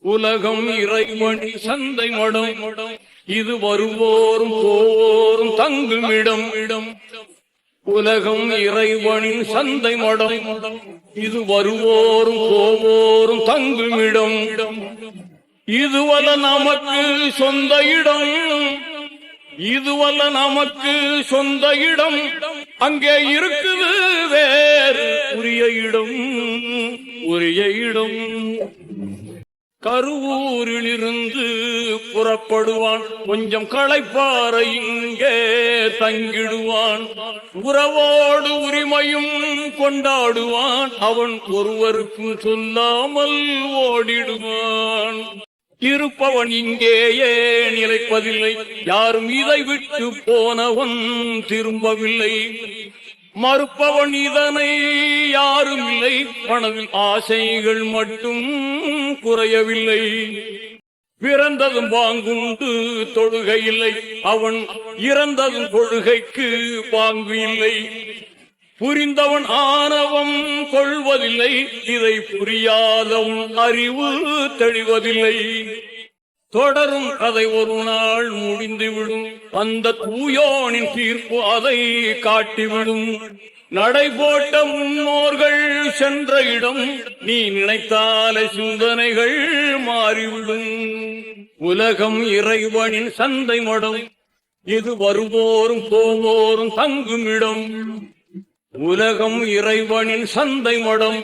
உலகம் இறைவனி சந்தை மடம், இது வருவோரும் போவோரும் தங்குமிடம். உலகம் இறைவனின் சந்தை மடம், இது வருவோரும் போவோரும் தங்குமிடம். இதுவல்ல நமக்கு சொந்த இடம், இதுவல்ல நமக்கு சொந்த இடம், அங்கே இருக்குது வேறு உரிய இடம், உரிய இடம். கருவூரிலிருந்து புறப்படுவான், கொஞ்சம் களைப்பார இங்கே தங்கிடுவான். உறவோடு உரிமையும் கொண்டாடுவான், அவன் ஒருவருக்கும் சொல்லாமல் ஓடிடுவான். இருப்பவன் இங்கேயே நிலைப்பதில்லை, யாரும் இதை விட்டு போனவன் திரும்பவில்லை. மறுப்பவன் இதனை யாரும் இல்லை, மனதில் ஆசைகள் மட்டும் குறையவில்லை. பிறந்ததும் பாங்குண்டு தொழுகை இல்லை, அவன் இறந்ததும் கொள்கைக்கு பாங்கு இல்லை. புரிந்தவன் ஆணவம் கொள்வதில்லை, இதை புரியாதவன் அறிவு தெளிவதில்லை. தொடரும் கதை ஒரு நாள் முடிந்துவிடும், அந்த தூயோனின் தீர்ப்பு அதை காட்டிவிடும். நடைபோட்ட முன்னோர்கள் சென்ற இடம், நீ நினைத்தால சிந்தனைகள் மாறிவிடும். உலகம் இறைவனின் சந்தை மடம், இது வருவோரும் போவோரும் தங்குமிடம். உலகம் இறைவனின் சந்தை மடம்,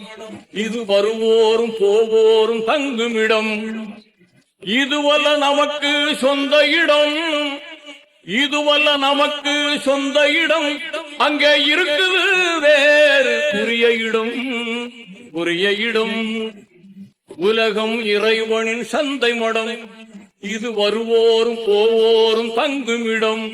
இது வருவோரும் போவோரும் தங்குமிடம். இதுவல்ல நமக்கு சொந்த இடம், இதுவல்ல நமக்கு சொந்த இடம், அங்கே இருக்குது வேறு உரிய இடம், உரிய இடம். உலகம் இறைவனின் சந்தை மடம், இது வருவோரும் போவோரும் தங்குமிடம்.